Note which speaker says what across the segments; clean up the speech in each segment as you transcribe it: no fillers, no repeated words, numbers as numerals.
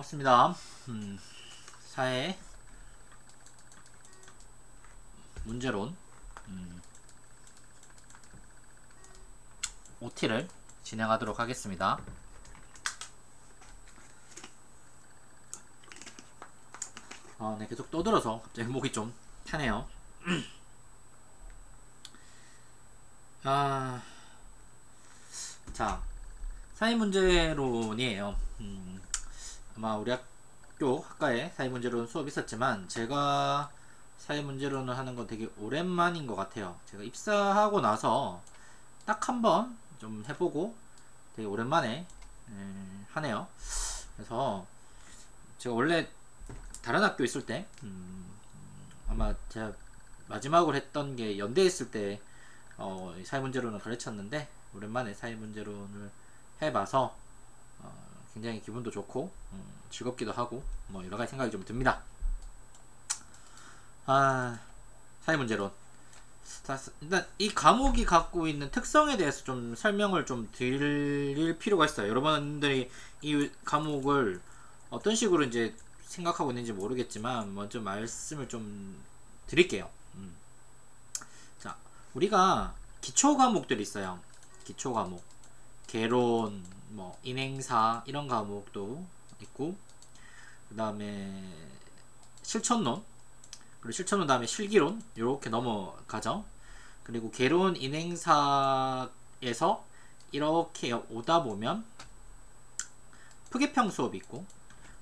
Speaker 1: 반갑습니다. 사회 문제론 OT를 진행하도록 하겠습니다. 네, 계속 떠들어서 갑자기 목이 좀 타네요. 자, 사회 문제론이에요. 아마 우리 학과에 사회문제론 수업 있었지만 제가 사회문제론을 하는 건 되게 오랜만인 것 같아요. 제가 입사하고 나서 딱 한 번 좀 해보고 되게 오랜만에 하네요. 그래서 제가 원래 다른 학교 있을 때 아마 제가 마지막으로 했던 게 연대에 있을 때 사회문제론을 가르쳤는데 오랜만에 사회문제론을 해봐서 굉장히 기분도 좋고 즐겁기도 하고 뭐 여러가지 생각이 좀 듭니다. 사회문제론. 자, 일단 이 과목이 갖고 있는 특성에 대해서 좀 설명을 좀 드릴 필요가 있어요. 여러분들이 이 과목을 어떤 식으로 이제 생각하고 있는지 모르겠지만 먼저 말씀을 좀 드릴게요. 자, 우리가 기초 과목들이 있어요. 기초 과목, 개론, 뭐 인행사 이런 과목도 있고, 그 다음에 실천론, 그리고 실천론 다음에 실기론 이렇게 넘어가죠. 그리고 개론 인행사에서 이렇게 오다 보면 푸개평 수업이 있고,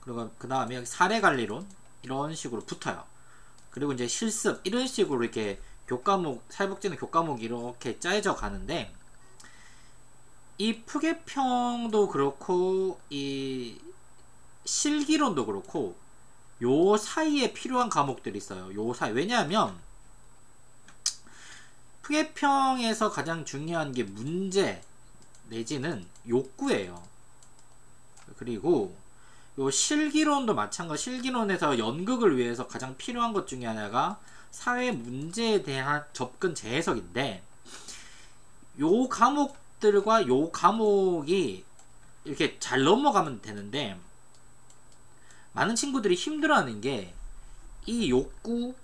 Speaker 1: 그리고 그 다음에 사례관리론 이런 식으로 붙어요. 그리고 이제 실습 이런 식으로 이렇게 교과목, 사회복지는 교과목이 이렇게 짜여져 가는데, 이 푸개평도 그렇고 이 실기론도 그렇고 요 사이에 필요한 과목들이 있어요. 요 사이. 왜냐하면 푸개평에서 가장 중요한 게 문제 내지는 욕구예요. 그리고 요 실기론도 마찬가지. 실기론에서 연극을 위해서 가장 필요한 것 중에 하나가 사회 문제에 대한 접근 재해석인데, 요 과목들과 요 과목이 이렇게 잘 넘어가면 되는데, 많은 친구들이 힘들어하는 게 이 욕구,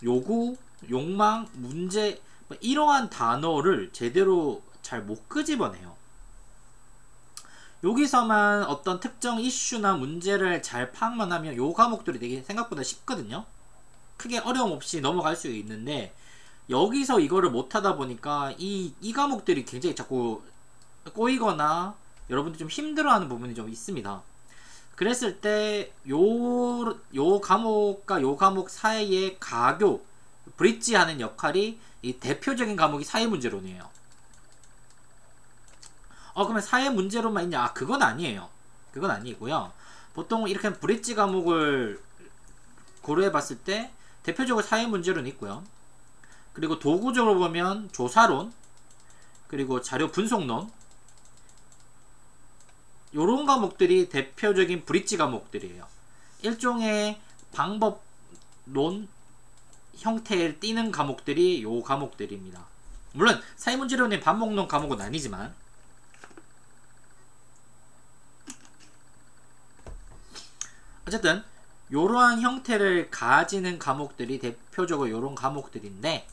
Speaker 1: 요구, 욕망, 문제 이러한 단어를 제대로 잘 못 끄집어내요. 여기서만 어떤 특정 이슈나 문제를 잘 파악만 하면 요 과목들이 되게 생각보다 쉽거든요. 크게 어려움 없이 넘어갈 수 있는데, 여기서 이거를 못하다 보니까 이 과목들이 굉장히 자꾸 꼬이거나 여러분들이 좀 힘들어하는 부분이 좀 있습니다. 그랬을 때 요 과목과 요 과목 사이의 가교, 브릿지하는 역할이 이 대표적인 과목이 사회문제론이에요. 그러면 사회문제론만 있냐? 그건 아니에요. 그건 아니고요. 보통 이렇게 브릿지 과목을 고려해 봤을 때 대표적으로 사회문제론이 있고요. 그리고 도구적으로 보면 조사론, 그리고 자료 분석론, 요런 과목들이 대표적인 브릿지 과목들이에요. 일종의 방법론 형태를 띠는 과목들이 요 과목들입니다. 물론 사회문제론의 반복론 과목은 아니지만, 어쨌든 요러한 형태를 가지는 과목들이 대표적으로 요런 과목들인데,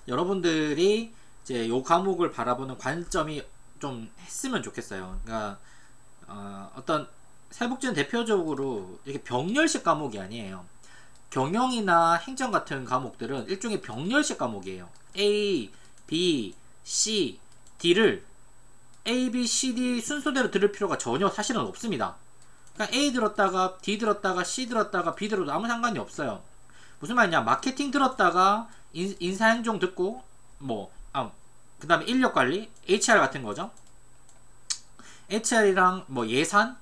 Speaker 1: 여러분들이 이제 요 과목을 바라보는 관점이 좀 했으면 좋겠어요. 그러니까 어떤 사회복지는 대표적으로 이렇게 병렬식 과목이 아니에요. 경영이나 행정 같은 과목들은 일종의 병렬식 과목이에요. A, B, C, D를 A, B, C, D 순서대로 들을 필요가 전혀 사실은 없습니다. 그러니까 A 들었다가 D 들었다가 C 들었다가 B 들어도 아무 상관이 없어요. 무슨 말이냐? 마케팅 들었다가 인사행정 듣고 그 다음에 인력관리, HR 같은 거죠. HR이랑 뭐 예산,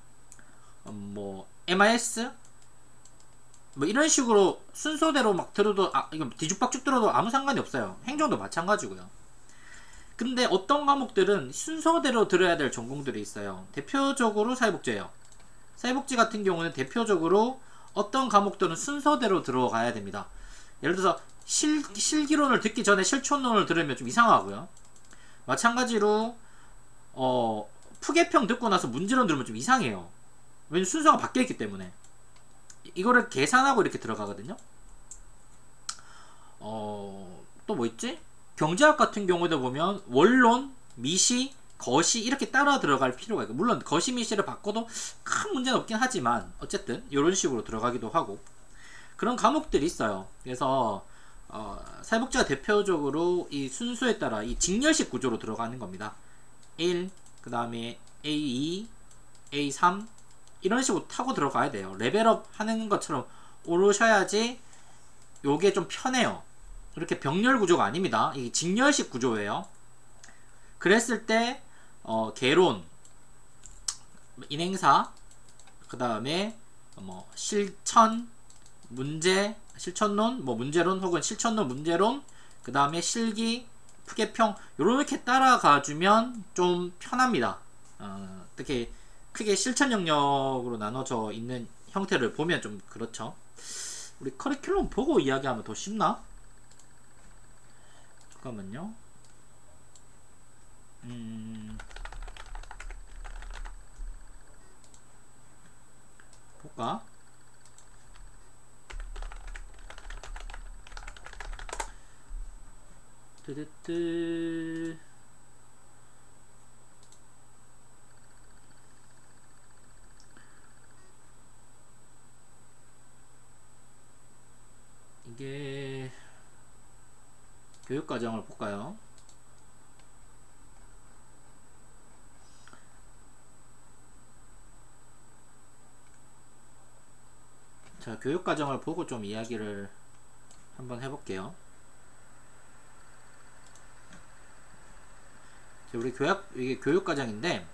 Speaker 1: 뭐 MIS, 뭐 이런 식으로 순서대로 막 들어도 이거 뒤죽박죽 들어도 아무 상관이 없어요. 행정도 마찬가지고요. 근데 어떤 과목들은 순서대로 들어야 될 전공들이 있어요. 대표적으로 사회복지예요. 사회복지 같은 경우는 대표적으로 어떤 과목들은 순서대로 들어가야 됩니다. 예를 들어서 실기론을 듣기 전에 실천론을 들으면 좀 이상하고요. 마찬가지로 푸개평 듣고 나서 문제론 들으면 좀 이상해요. 왜냐면 순서가 바뀌었기 때문에. 이거를 계산하고 이렇게 들어가거든요. 또 뭐 있지? 경제학 같은 경우도 보면 원론, 미시, 거시 이렇게 따라 들어갈 필요가 있고, 물론 거시 미시를 바꿔도 큰 문제는 없긴 하지만 어쨌든 이런 식으로 들어가기도 하고 그런 과목들이 있어요. 그래서 사회복지가 대표적으로 이 순서에 따라 이 직렬식 구조로 들어가는 겁니다. 1, 그 다음에 A2, A3 이런 식으로 타고 들어가야 돼요. 레벨업 하는 것처럼 오르셔야지 요게 좀 편해요. 이렇게 병렬 구조가 아닙니다. 이게 직렬식 구조예요. 그랬을 때 개론, 인행사, 그 다음에 뭐 실천, 문제, 실천론, 뭐 문제론 혹은 실천론, 문제론, 그 다음에 실기, 푸개평 요렇게 따라가주면 좀 편합니다. 특히 크게 실천 영역으로 나눠져 있는 형태를 보면 좀 그렇죠. 우리 커리큘럼 보고 이야기하면 더 쉽나? 잠깐만요. 볼까? 뜨뜨뜨. 이게 교육과정을 볼까요? 자, 교육과정을 보고 좀 이야기를 한번 해볼게요. 우리 이게 교육과정인데,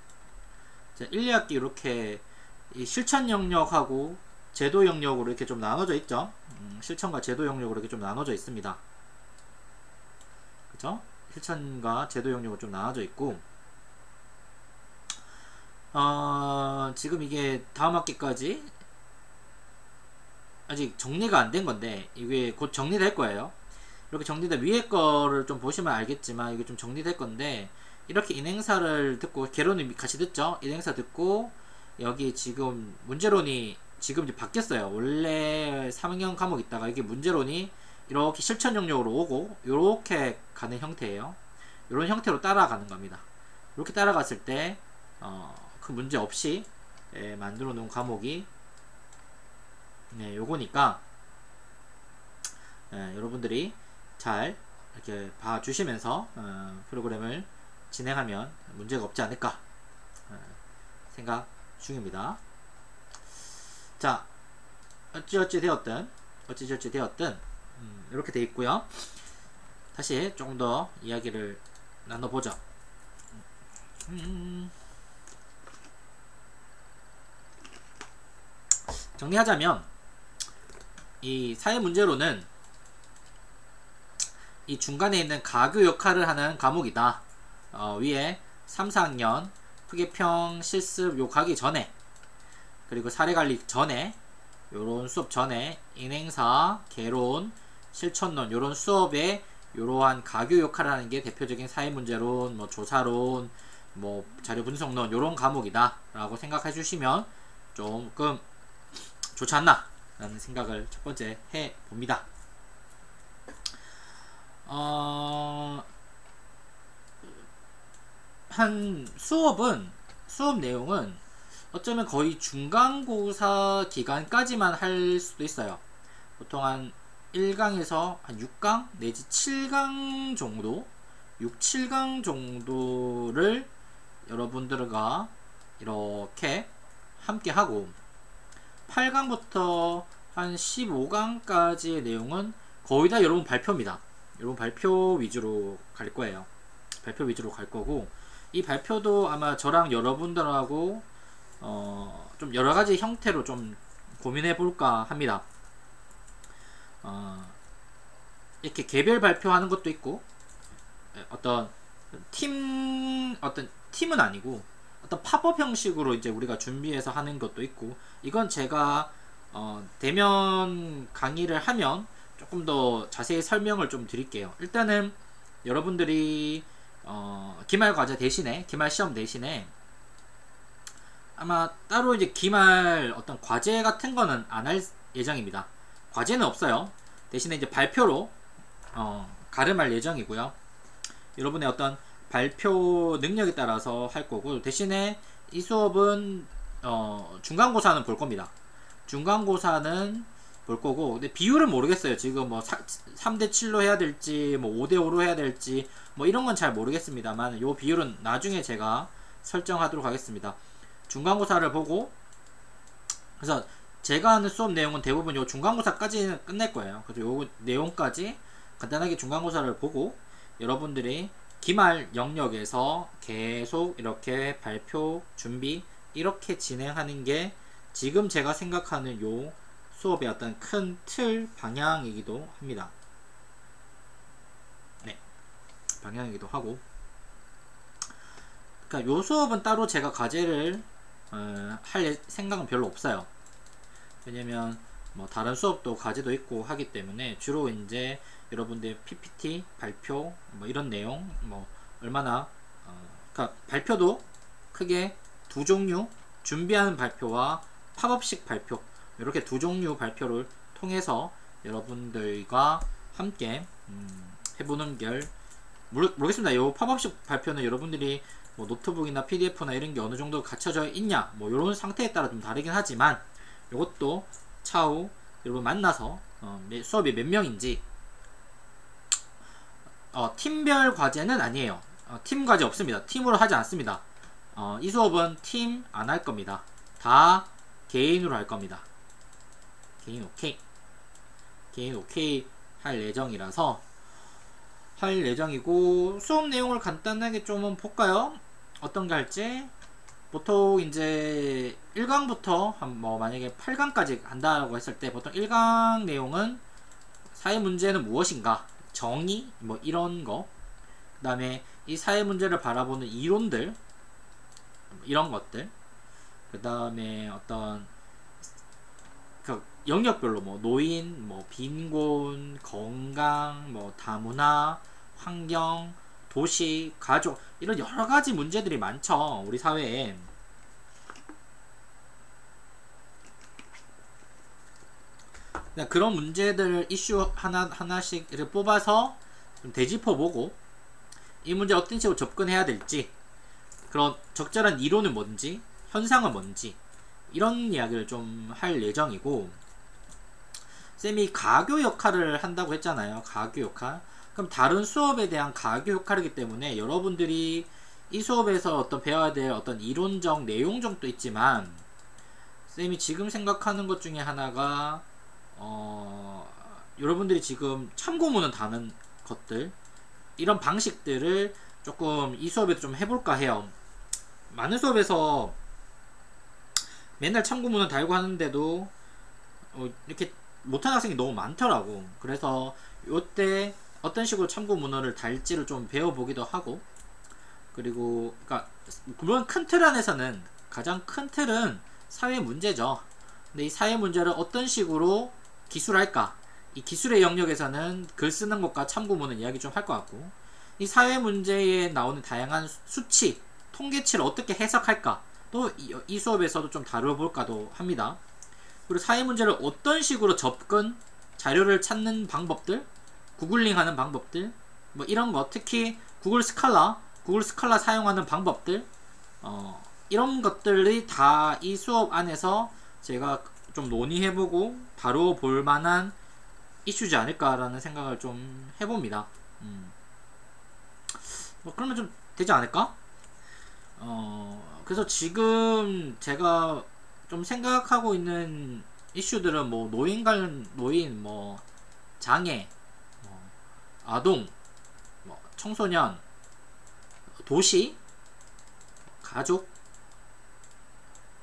Speaker 1: 1, 2학기 이렇게 이 실천 영역하고 제도 영역으로 이렇게 좀 나눠져 있죠. 실천과 제도 영역으로 이렇게 좀 나눠져 있습니다. 그쵸? 실천과 제도 영역으로 좀 나눠져 있고, 지금 이게 다음 학기까지 아직 정리가 안 된 건데, 이게 곧 정리될 거예요. 이렇게 정리된 위에 거를 좀 보시면 알겠지만, 이게 좀 정리될 건데, 이렇게 인행사를 듣고, 개론을 같이 듣죠? 인행사 듣고, 여기 지금 문제론이 지금 이제 바뀌었어요. 원래 3학년 과목 있다가 이게 문제론이 이렇게 실천 영역으로 오고 이렇게 가는 형태예요. 이런 형태로 따라가는 겁니다. 이렇게 따라갔을 때 그 문제 없이 만들어 놓은 과목이 요거니까 여러분들이 잘 이렇게 봐주시면서 프로그램을 진행하면 문제가 없지 않을까 생각 중입니다. 자, 어찌어찌 되었든 이렇게 돼 있고요. 다시 조금 더 이야기를 나눠보죠. 정리하자면 이 사회문제로는 이 중간에 있는 가교 역할을 하는 과목이다. 위에 3, 4학년 푸개평 실습 요 가기 전에, 그리고 사례관리 전에, 요런 수업 전에 인행사, 개론, 실천론 요런 수업에 요러한 가교 역할을 하는 게 대표적인 사회문제론, 뭐 조사론, 뭐 자료 분석론 요런 과목이다 라고 생각해 주시면 조금 좋지 않나 라는 생각을 첫 번째 해 봅니다. 수업 내용은 어쩌면 거의 중간고사 기간까지만 할 수도 있어요. 보통 한 1강에서 한 6강 내지 7강 정도, 6, 7강 정도를 여러분들과 이렇게 함께 하고, 8강부터 한 15강까지의 내용은 거의 다 여러분 발표입니다. 여러분 발표 위주로 갈 거예요. 발표 위주로 갈 거고, 이 발표도 아마 저랑 여러분들하고 좀 여러가지 형태로 좀 고민해 볼까 합니다. 이렇게 개별 발표하는 것도 있고, 어떤 팀은 아니고 어떤 팝업 형식으로 이제 우리가 준비해서 하는 것도 있고, 이건 제가 대면 강의를 하면 조금 더 자세히 설명을 좀 드릴게요. 일단은 여러분들이 기말 과제 대신에, 기말 시험 대신에 아마 따로 이제 기말 어떤 과제 같은 거는 안 할 예정입니다. 과제는 없어요. 대신에 이제 발표로 가름할 예정이고요. 여러분의 어떤 발표 능력에 따라서 할 거고, 대신에 이 수업은 중간고사는 볼 겁니다. 중간고사는 볼 거고, 근데 비율은 모르겠어요. 지금 뭐 3대 7로 해야 될지 뭐 5대 5로 해야 될지 뭐 이런 건 잘 모르겠습니다만, 요 비율은 나중에 제가 설정하도록 하겠습니다. 중간고사를 보고, 그래서 제가 하는 수업 내용은 대부분 요 중간고사까지는 끝낼 거예요. 그래서 요 내용까지 간단하게 중간고사를 보고, 여러분들이 기말 영역에서 계속 이렇게 발표 준비 이렇게 진행하는 게 지금 제가 생각하는 요 수업의 어떤 큰 틀 방향이기도 합니다. 네, 방향이기도 하고, 그러니까 요 수업은 따로 제가 과제를 할 생각은 별로 없어요. 왜냐면 뭐 다른 수업도 과제도 있고 하기 때문에 주로 이제 여러분들 PPT 발표 뭐 이런 내용, 뭐 얼마나 그러니까 발표도 크게 두 종류, 준비하는 발표와 팝업식 발표, 이렇게 두 종류 발표를 통해서 여러분들과 함께 해보는 걸 모르겠습니다. 요 팝업식 발표는 여러분들이 뭐 노트북이나 PDF나 이런 게 어느 정도 갖춰져 있냐, 뭐 이런 상태에 따라 좀 다르긴 하지만, 이것도 차후 여러분 만나서 수업이 몇 명인지, 팀별 과제는 아니에요. 팀 과제 없습니다. 팀으로 하지 않습니다. 이 수업은 팀 안 할 겁니다. 다 개인으로 할 겁니다. 개인 오케이. 개인 오케이 할 예정이라서 할 예정이고, 수업 내용을 간단하게 좀 볼까요? 어떤 게 할지. 보통 이제 1강부터 뭐 만약에 8강까지 간다라고 했을 때, 보통 1강 내용은 사회 문제는 무엇인가, 정의 뭐 이런 거, 그 다음에 이 사회 문제를 바라보는 이론들, 이런 것들, 그 다음에 어떤 그 영역별로 뭐 노인, 뭐 빈곤, 건강, 뭐 다문화, 환경, 도시, 가족, 이런 여러 가지 문제들이 많죠, 우리 사회에. 그런 문제들 이슈 하나씩 이렇게 뽑아서 좀 되짚어보고, 이 문제 어떤 식으로 접근해야 될지, 그런 적절한 이론은 뭔지, 현상은 뭔지, 이런 이야기를 좀 할 예정이고, 쌤이 가교 역할을 한다고 했잖아요. 가교 역할. 그럼 다른 수업에 대한 가교 역할이기 때문에 여러분들이 이 수업에서 어떤 배워야 될 어떤 이론적 내용적도 있지만, 쌤이 지금 생각하는 것 중에 하나가 여러분들이 지금 참고문은 다는 것들, 이런 방식들을 조금 이 수업에도 좀 해볼까 해요. 많은 수업에서 맨날 참고문을 달고 하는데도 이렇게 못하는 학생이 너무 많더라고. 그래서 요때 어떤 식으로 참고문헌을 달지를 좀 배워보기도 하고, 그리고 그러니까 물론 큰 틀 안에서는 가장 큰 틀은 사회 문제죠. 근데 이 사회 문제를 어떤 식으로 기술할까, 이 기술의 영역에서는 글 쓰는 것과 참고문헌 이야기 좀 할 것 같고, 이 사회 문제에 나오는 다양한 수치, 통계치를 어떻게 해석할까, 또 이 수업에서도 좀 다뤄볼까도 합니다. 그리고 사회 문제를 어떤 식으로 접근, 자료를 찾는 방법들, 구글링 하는 방법들, 뭐 이런 거, 특히 구글 스칼라 사용하는 방법들, 이런 것들이 다 이 수업 안에서 제가 좀 논의해보고 다뤄볼 만한 이슈지 않을까라는 생각을 좀 해봅니다. 뭐 그러면 좀 되지 않을까? 그래서 지금 제가 좀 생각하고 있는 이슈들은 뭐 노인, 뭐 장애, 뭐 아동, 뭐 청소년, 도시, 가족,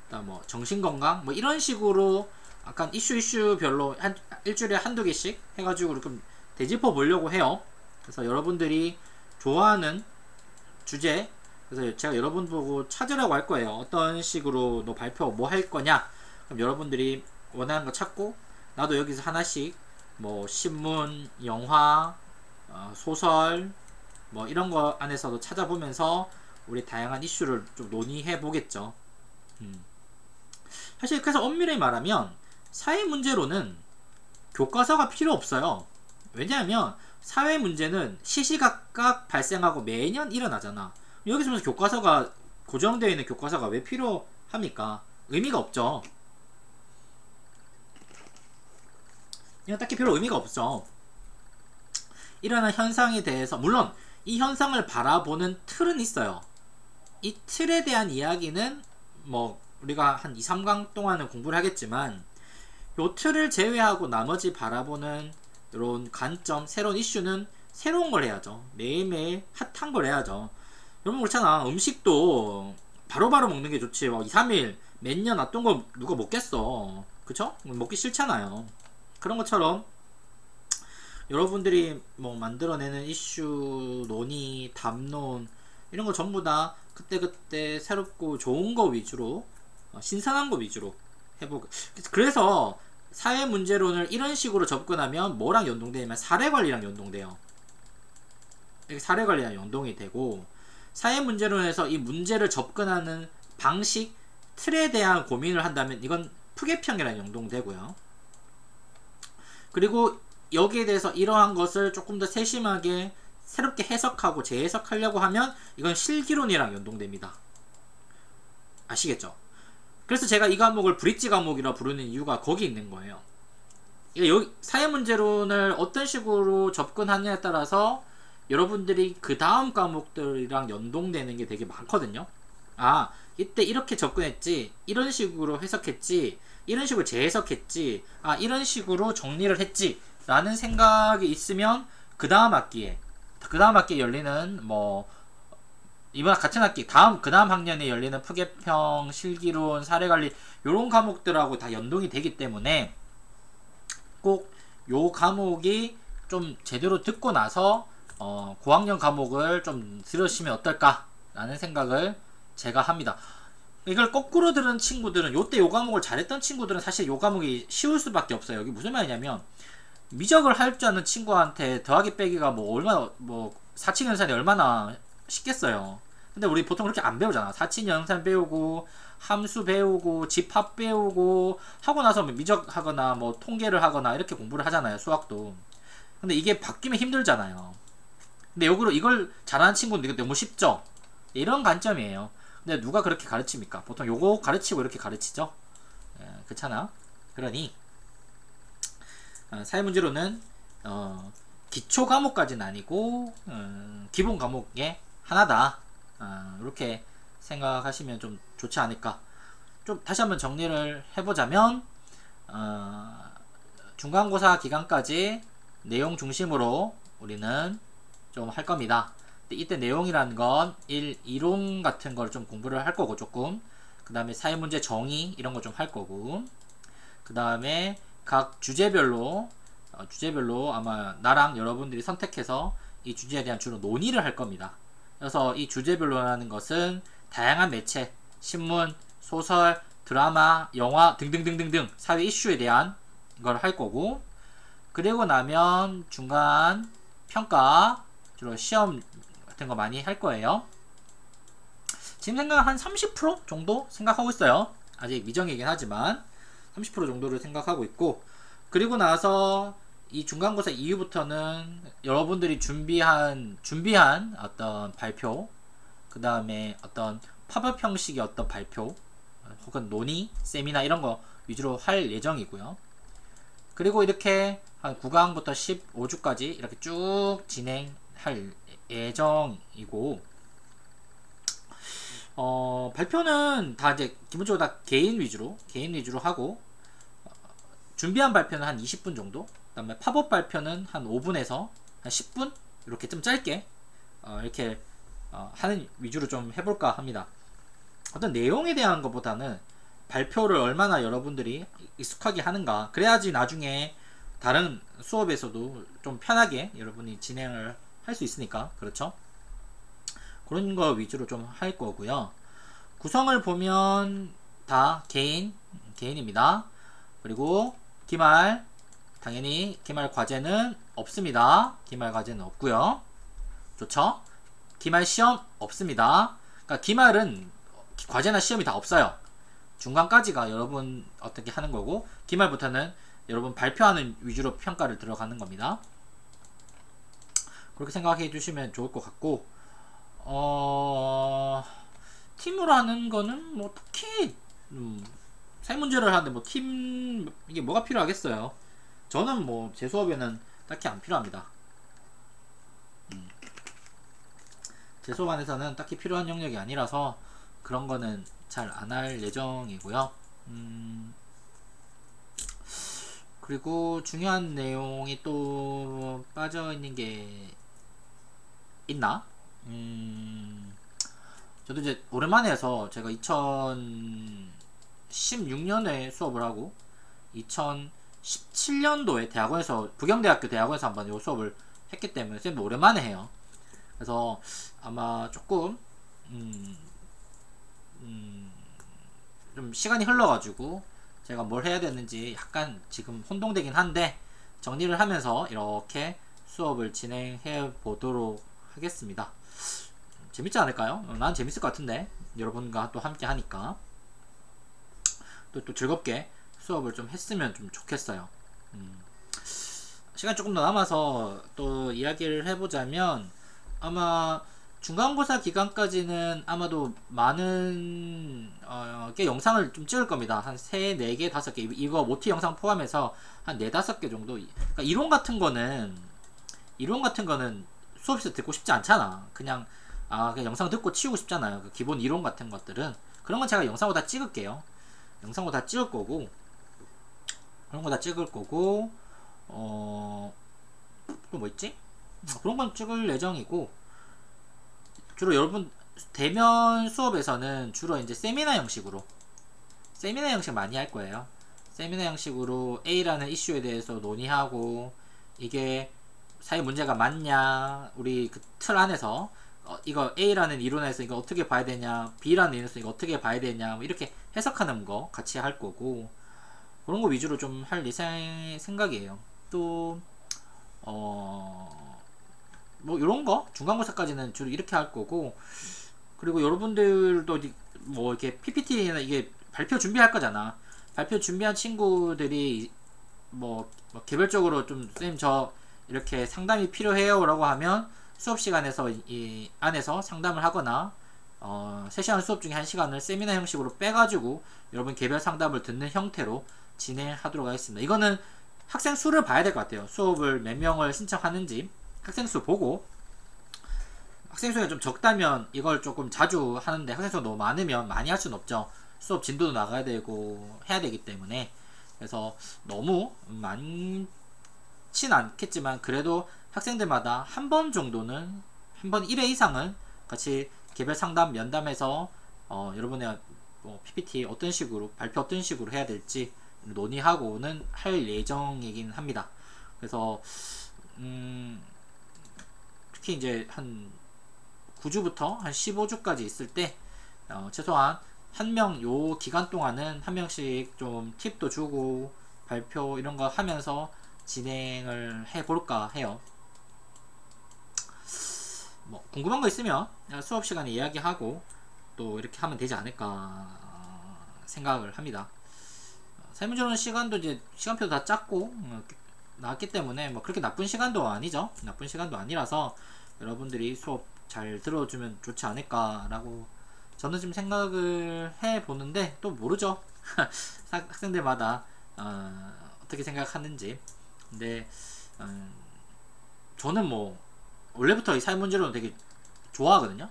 Speaker 1: 그다음 뭐 정신건강, 뭐 이런 식으로 약간 이슈별로 일주일에 한두 개씩 해가지고 이렇게 되짚어 보려고 해요. 그래서 여러분들이 좋아하는 주제, 그래서 제가 여러분 보고 찾으라고 할 거예요. 어떤 식으로 너 발표 뭐 할 거냐? 그럼 여러분들이 원하는 거 찾고, 나도 여기서 하나씩 뭐 신문, 영화, 소설, 뭐 이런 거 안에서도 찾아보면서 우리 다양한 이슈를 좀 논의해 보겠죠. 사실 그래서 엄밀히 말하면 사회 문제로는 교과서가 필요 없어요. 왜냐하면 사회 문제는 시시각각 발생하고 매년 일어나잖아. 여기서 무슨 교과서가 고정되어 있는 교과서가 왜 필요합니까? 의미가 없죠. 이건 딱히 별로 의미가 없죠. 일어난 현상에 대해서 물론 이 현상을 바라보는 틀은 있어요. 이 틀에 대한 이야기는 뭐 우리가 한 2, 3강 동안은 공부를 하겠지만 요 틀을 제외하고 나머지 바라보는 이런 관점, 새로운 이슈는 새로운 걸 해야죠. 매일매일 핫한 걸 해야죠. 여러분 그렇잖아. 음식도 바로바로 먹는 게 좋지. 막 2, 3일 몇 년 놔둔 거 누가 먹겠어. 그쵸? 먹기 싫잖아요. 그런 것처럼 여러분들이 뭐 만들어내는 이슈, 논의, 담론 이런 거 전부 다 그때그때 새롭고 좋은 거 위주로 신선한 거 위주로 해보고. 그래서 사회 문제론을 이런 식으로 접근하면 뭐랑 연동되냐면 사례관리랑 연동돼요. 이렇게 사례관리랑 연동이 되고, 사회 문제론에서 이 문제를 접근하는 방식, 틀에 대한 고민을 한다면 이건 푸개평이랑 연동되고요. 그리고 여기에 대해서 이러한 것을 조금 더 세심하게 새롭게 해석하고 재해석하려고 하면 이건 실기론이랑 연동됩니다. 아시겠죠? 그래서 제가 이 과목을 브릿지 과목이라 부르는 이유가 거기 있는 거예요. 여기 사회문제론을 어떤 식으로 접근하느냐에 따라서 여러분들이 그 다음 과목들이랑 연동되는 게 되게 많거든요. 아, 이때 이렇게 접근했지, 이런 식으로 해석했지, 이런 식으로 재해석했지, 아, 이런 식으로 정리를 했지 라는 생각이 있으면 그 다음 학기에 열리는 뭐 이번 같은 학기 그 다음 학년에 열리는 푸개평, 실기론, 사례관리 요런 과목들하고 다 연동이 되기 때문에 꼭 요 과목이 좀 제대로 듣고 나서 고학년 과목을 좀 들으시면 어떨까 라는 생각을 제가 합니다. 이걸 거꾸로 들은 친구들은 요때 요 과목을 잘했던 친구들은 사실 요 과목이 쉬울 수밖에 없어요. 여기 무슨 말이냐면 미적을 할 줄 아는 친구한테 더하기 빼기가 뭐 얼마나 뭐 사칙연산이 얼마나 쉽겠어요. 근데 우리 보통 그렇게 안 배우잖아. 사칙연산 배우고 함수 배우고 집합 배우고 하고 나서 미적하거나 뭐 통계를 하거나 이렇게 공부를 하잖아요. 수학도. 근데 이게 바뀌면 힘들잖아요. 근데 역으로 이걸 잘하는 친구는 이거 너무 쉽죠. 이런 관점이에요. 근데 누가 그렇게 가르칩니까? 보통 요거 가르치고 이렇게 가르치죠. 그렇잖아. 그러니 사회문제로는 기초 과목까지는 아니고 기본 과목의 하나다. 이렇게 생각하시면 좀 좋지 않을까. 좀 다시 한번 정리를 해보자면 중간고사 기간까지 내용 중심으로 우리는 좀 할 겁니다. 이때 내용이라는 건 이론 같은 걸 좀 공부를 할 거고, 조금 그 다음에 사회문제 정의 이런 거 좀 할 거고, 그 다음에 각 주제별로 아마 나랑 여러분들이 선택해서 이 주제에 대한 주로 논의를 할 겁니다. 그래서 이 주제별로라는 것은 다양한 매체, 신문, 소설, 드라마, 영화 등등등등등 사회 이슈에 대한 걸 할 거고, 그리고 나면 중간 평가, 주로 시험 같은 거 많이 할 거예요. 지금 생각 한 30% 정도 생각하고 있어요. 아직 미정이긴 하지만 30% 정도를 생각하고 있고, 그리고 나서 이 중간고사 이후부터는 여러분들이 준비한 어떤 발표, 그 다음에 어떤 팝업 형식의 어떤 발표 혹은 논의, 세미나 이런 거 위주로 할 예정이고요. 그리고 이렇게 한 9강부터 15주까지 이렇게 쭉 진행할 예정이고, 발표는 다 이제 기본적으로 다 개인 위주로 하고, 준비한 발표는 한 20분 정도, 그 다음에 팝업 발표는 한 5분에서 한 10분 이렇게 좀 짧게 이렇게 하는 위주로 좀 해볼까 합니다. 어떤 내용에 대한 것보다는 발표를 얼마나 여러분들이 익숙하게 하는가, 그래야지 나중에 다른 수업에서도 좀 편하게 여러분이 진행을 할 수 있으니까. 그렇죠? 그런 거 위주로 좀 할 거고요. 구성을 보면 다 개인입니다. 그리고 기말, 당연히 기말 과제는 없습니다. 기말 과제는 없고요. 좋죠? 기말 시험 없습니다. 그러니까 기말은 과제나 시험이 다 없어요. 중간까지가 여러분 어떻게 하는 거고, 기말부터는 여러분 발표하는 위주로 평가를 들어가는 겁니다. 그렇게 생각해 주시면 좋을 것 같고, 팀으로 하는 거는 뭐 특히 세 문제를 하는데 뭐 팀 이게 뭐가 필요하겠어요. 저는 뭐 제 수업에는 딱히 안 필요합니다. 제 수업 안에서는 딱히 필요한 영역이 아니라서 그런 거는 잘 안 할 예정이고요. 그리고 중요한 내용이 또 빠져있는 게 있나? 저도 이제 오랜만에 해서 제가 2016년에 수업을 하고 2017년도에 대학원에서 부경대학교 대학원에서 한번 이 수업을 했기 때문에 선생님도 오랜만에 해요. 그래서 아마 조금 좀 시간이 흘러가지고 제가 뭘 해야 되는지 약간 지금 혼동되긴 한데, 정리를 하면서 이렇게 수업을 진행해 보도록 하겠습니다. 재밌지 않을까요? 난 재밌을 것 같은데, 여러분과 또 함께 하니까 또 즐겁게 수업을 좀 했으면 좀 좋겠어요. 시간 조금 더 남아서 또 이야기를 해보자면, 아마 중간고사 기간까지는 아마도 많은 게 영상을 좀 찍을 겁니다. 한 3, 4개, 5개, 이거 모티 영상 포함해서 한 4, 5개 정도. 그러니까 이론 같은 거는 수업에서 듣고 싶지 않잖아. 그냥 영상 듣고 치우고 싶잖아요. 그 기본 이론 같은 것들은. 그런 건 제가 영상으로 다 찍을게요. 영상으로 다 찍을 거고, 그런 거 다 찍을 거고, 또 뭐 있지? 그런 건 찍을 예정이고, 주로 여러분 대면 수업에서는 주로 이제 세미나 형식 많이 할 거예요. 세미나 형식으로 A라는 이슈에 대해서 논의하고, 이게 사회 문제가 맞냐, 우리 그 틀 안에서 이거 A라는 이론에서 이거 어떻게 봐야 되냐, B라는 이론에서 이거 어떻게 봐야 되냐, 뭐 이렇게 해석하는 거 같이 할 거고, 그런 거 위주로 좀 할 생각이에요. 또 뭐 이런 거 중간고사까지는 주로 이렇게 할 거고, 그리고 여러분들도 뭐 이렇게 PPT나 이게 발표 준비할 거잖아. 발표 준비한 친구들이 뭐 개별적으로 좀 선생님 저 이렇게 상담이 필요해요 라고 하면 수업 시간에서 이 안에서 상담을 하거나 3시간 수업 중에 1시간을 세미나 형식으로 빼가지고 여러분 개별 상담을 듣는 형태로 진행하도록 하겠습니다. 이거는 학생 수를 봐야 될 것 같아요. 수업을 몇 명을 신청하는지 학생 수 보고, 학생 수가 좀 적다면 이걸 조금 자주 하는데, 학생 수가 너무 많으면 많이 할 수는 없죠. 수업 진도도 나가야 되고 해야 되기 때문에. 그래서 너무 많진 않겠지만 그래도 학생들마다 한 번 정도는, 한 번 1회 이상은 같이 개별 상담 면담해서 여러분의 PPT 어떤 식으로, 발표 어떤 식으로 해야 될지 논의하고는 할 예정이긴 합니다. 그래서 특히 이제 한 9주부터 한 15주까지 있을 때 최소한 한 명, 요 기간 동안은 한 명씩 좀 팁도 주고 발표 이런 거 하면서 진행을 해볼까 해요. 뭐 궁금한 거 있으면 수업 시간에 이야기하고 또 이렇게 하면 되지 않을까 생각을 합니다. 세무조론 시간도 이제 시간표도 다 짰고 나왔기 때문에 뭐 그렇게 나쁜 시간도 아니죠. 나쁜 시간도 아니라서 여러분들이 수업 잘 들어주면 좋지 않을까라고 저는 지금 생각을 해보는데, 또 모르죠. 학생들마다 어떻게 생각하는지. 근데 저는 뭐 원래부터 이 사회문제론을 되게 좋아하거든요.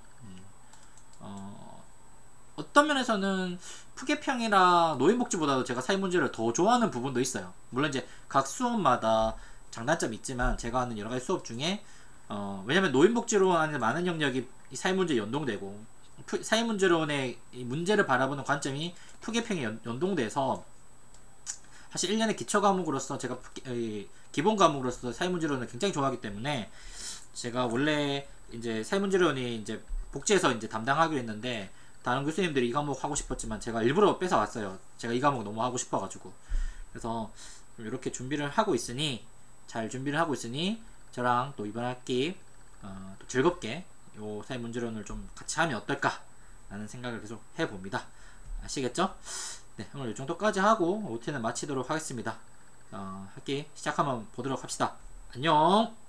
Speaker 1: 어떤 면에서는 푸계평이라 노인복지보다도 제가 사회문제를 더 좋아하는 부분도 있어요. 물론 이제 각 수업마다 장단점이 있지만 제가 하는 여러가지 수업 중에 왜냐면 노인복지론 안에 많은 영역이 이 사회문제에 연동되고, 사회문제론의 이 문제를 바라보는 관점이 푸계평에 연동돼서 사실 1년의 기초과목으로서 제가 기본과목으로서 사회문제론을 굉장히 좋아하기 때문에, 제가 원래 이제 사회문제론이 이제 복지에서 이제 담당하기로 했는데 다른 교수님들이 이 과목 하고 싶었지만 제가 일부러 뺏어 왔어요. 제가 이 과목 너무 하고 싶어가지고. 그래서 이렇게 준비를 하고 있으니, 잘 준비를 하고 있으니 저랑 또 이번 학기 또 즐겁게 요 사회문제론을 좀 같이 하면 어떨까 라는 생각을 계속 해봅니다. 아시겠죠? 네, 오늘 이 정도까지 하고 OT는 마치도록 하겠습니다. 학기 시작하면 보도록 합시다. 안녕!